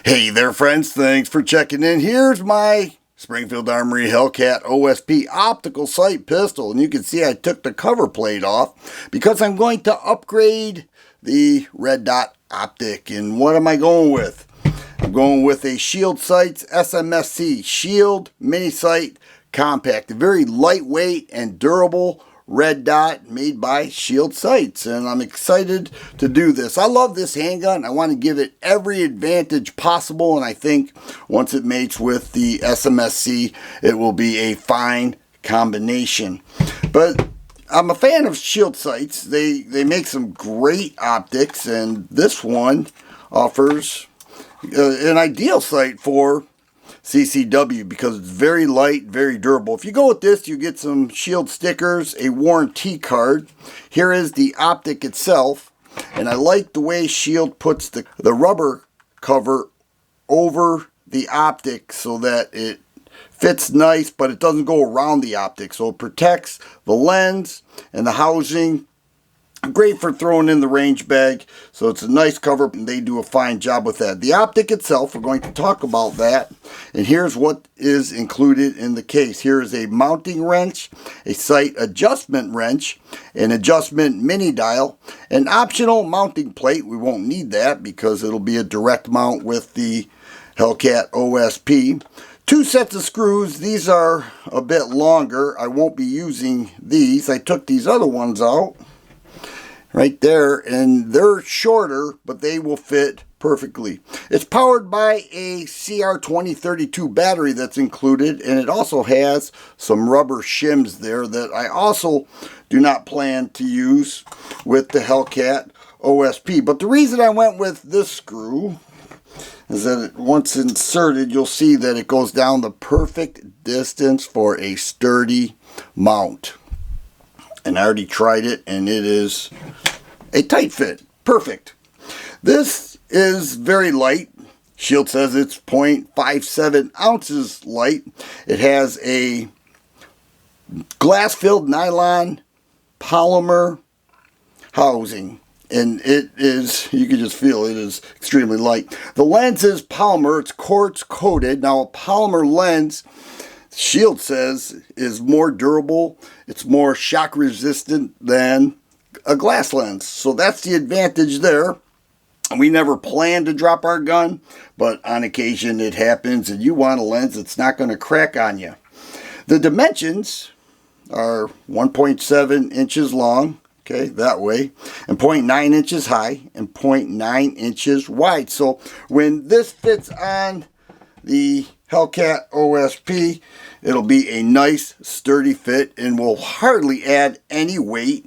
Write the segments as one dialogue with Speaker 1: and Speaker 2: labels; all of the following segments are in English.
Speaker 1: Hey there friends, thanks for checking in. Here's my Springfield Armory Hellcat OSP optical sight pistol, and you can see I took the cover plate off because I'm going to upgrade the red dot optic. And what am I going with? I'm going with a Shield Sights SMSc Shield Mini Sight Compact, a very lightweight and durable red dot made by Shield Sights, and I'm excited to do this. I love this handgun. I want to give it every advantage possible, and I think once it mates with the SMSc, it will be a fine combination. But I'm a fan of Shield Sights. They make some great optics, and this one offers an ideal sight for CCW because it's very light, very durable. If you go with this, you get some Shield stickers, a warranty card. Here is the optic itself, and I like the way Shield puts the rubber cover over the optic so that it fits nice, but it doesn't go around the optic, so it protects the lens and the housing. Great for throwing in the range bag, so it's a nice cover, and they do a fine job with that. The optic itself, we're going to talk about that, and here's what is included in the case. Here is a mounting wrench, a sight adjustment wrench, an adjustment mini dial, an optional mounting plate. We won't need that because it'll be a direct mount with the Hellcat OSP. 2 sets of screws. These are a bit longer. I won't be using these. I took these other ones out right there, and they're shorter, but they will fit perfectly. It's powered by a CR2032 battery that's included, and it also has some rubber shims there that I also do not plan to use with the Hellcat OSP. But the reason I went with this screw is that once inserted, you'll see that it goes down the perfect distance for a sturdy mount. And I already tried it, and it is a tight fit. Perfect. This is very light. Shield says it's 0.57 ounces light. It has a glass-filled nylon polymer housing, and it is, you can just feel it is extremely light. The lens is polymer. It's quartz coated. Now, a polymer lens, Shield says, is more durable. It's more shock resistant than a glass lens. So that's the advantage there. We never plan to drop our gun, but on occasion it happens, and you want a lens that's not going to crack on you. The dimensions are 1.7 inches long, okay, that way, and 0.9 inches high and 0.9 inches wide. So when this fits on the Hellcat OSP, it'll be a nice sturdy fit and will hardly add any weight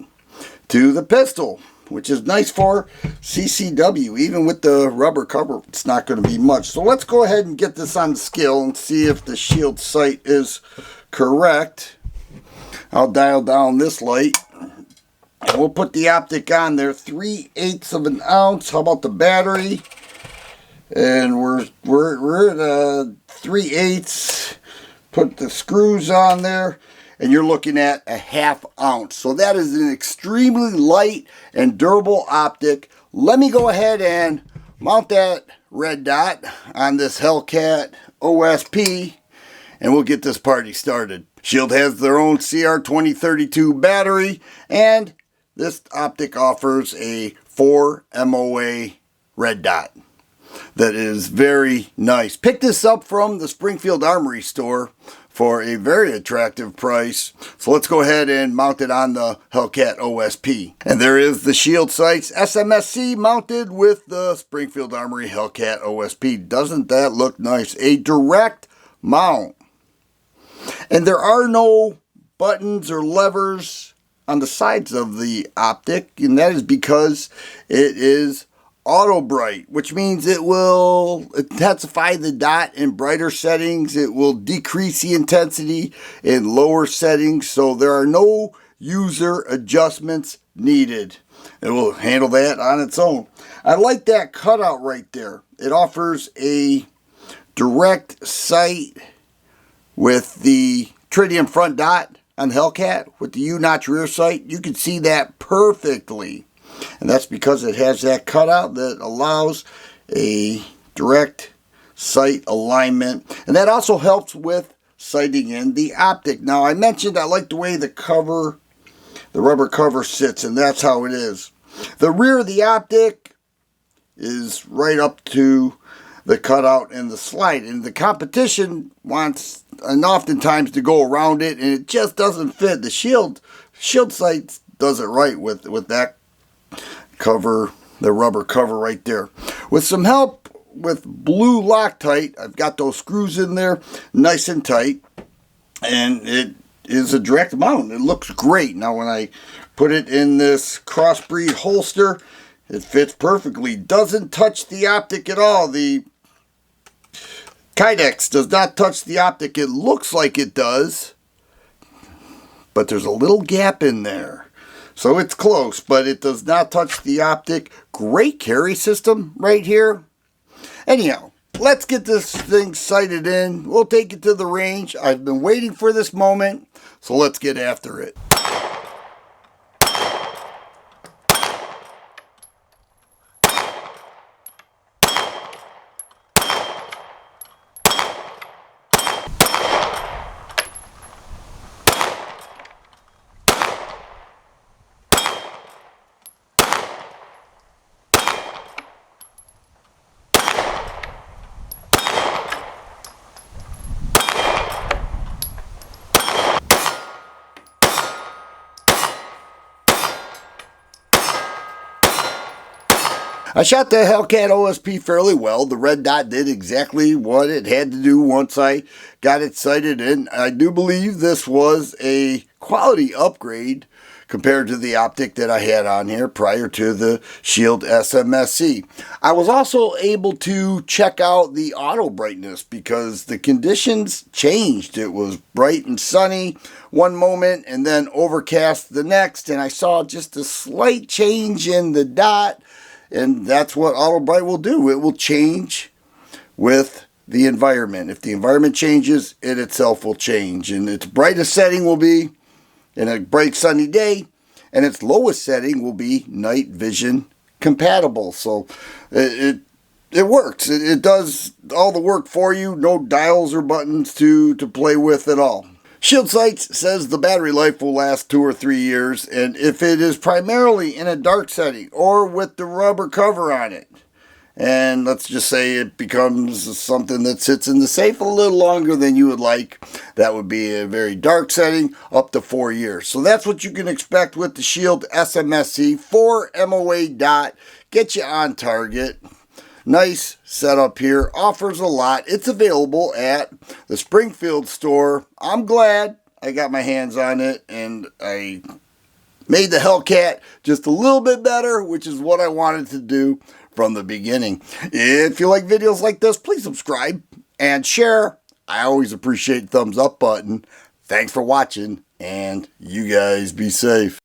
Speaker 1: to the pistol, which is nice for CCW. Even with the rubber cover, it's not going to be much. So let's go ahead and get this on the scale and see if the Shield sight is correct. I'll dial down this light, and we'll put the optic on there. 3/8 of an ounce. How about the battery? And we're at 3/8. Put the screws on there, and you're looking at a 1/2 ounce. So that is an extremely light and durable optic. Let me go ahead and mount that red dot on this Hellcat OSP, and we'll get this party started. Shield has their own CR2032 battery, and this optic offers a 4 MOA red dot that is very nice. Pick this up from the Springfield Armory store for a very attractive price. So let's go ahead and mount it on the Hellcat OSP. And there is the Shield Sights SMSc mounted with the Springfield Armory Hellcat OSP. Doesn't that look nice? A direct mount. And there are no buttons or levers on the sides of the optic, and that is because it is auto bright, which means it will intensify the dot in brighter settings. It will decrease the intensity in lower settings, so there are no user adjustments needed. It will handle that on its own. I like that cutout right there. It offers a direct sight with the tritium front dot on the Hellcat with the U-notch rear sight. You can see that perfectly. And that's because it has that cutout that allows a direct sight alignment, and that also helps with sighting in the optic. Now, I mentioned I like the way the rubber cover sits, and that's how it is. The rear of the optic is right up to the cutout and the slide, and the competition wants and oftentimes to go around it, and it just doesn't fit. The shield sight does it right with that cover, the rubber cover right there. With some help with blue Loctite, I've got those screws in there nice and tight, and it is a direct mount. It looks great. Now when I put it in this crossbreed holster, it fits perfectly. Doesn't touch the optic at all. The Kydex does not touch the optic. It looks like it does, but there's a little gap in there. So it's close, but it does not touch the optic. Great carry system right here. Anyhow, let's get this thing sighted in. We'll take it to the range. I've been waiting for this moment, so let's get after it. I shot the Hellcat OSP fairly well. The red dot did exactly what it had to do once I got it sighted in. I do believe this was a quality upgrade compared to the optic that I had on here prior to the Shield SMSc. I was also able to check out the auto brightness because the conditions changed. It was bright and sunny one moment and then overcast the next, and I saw just a slight change in the dot. And that's what auto bright will do. It will change with the environment. If the environment changes, it itself will change. And its brightest setting will be in a bright sunny day, and its lowest setting will be night vision compatible. So it works. It does all the work for you. No dials or buttons to play with at all. Shield Sights says the battery life will last 2 or 3 years, and if it is primarily in a dark setting or with the rubber cover on it, and let's just say it becomes something that sits in the safe a little longer than you would like, that would be a very dark setting, up to 4 years. So that's what you can expect with the Shield SMSc. 4 MOA dot, get you on target. Nice setup here, offers a lot. It's available at the Springfield store. I'm glad I got my hands on it, and I made the Hellcat just a little bit better, which is what I wanted to do from the beginning. If you like videos like this, please subscribe and share. I always appreciate the thumbs up button. Thanks for watching, and you guys be safe.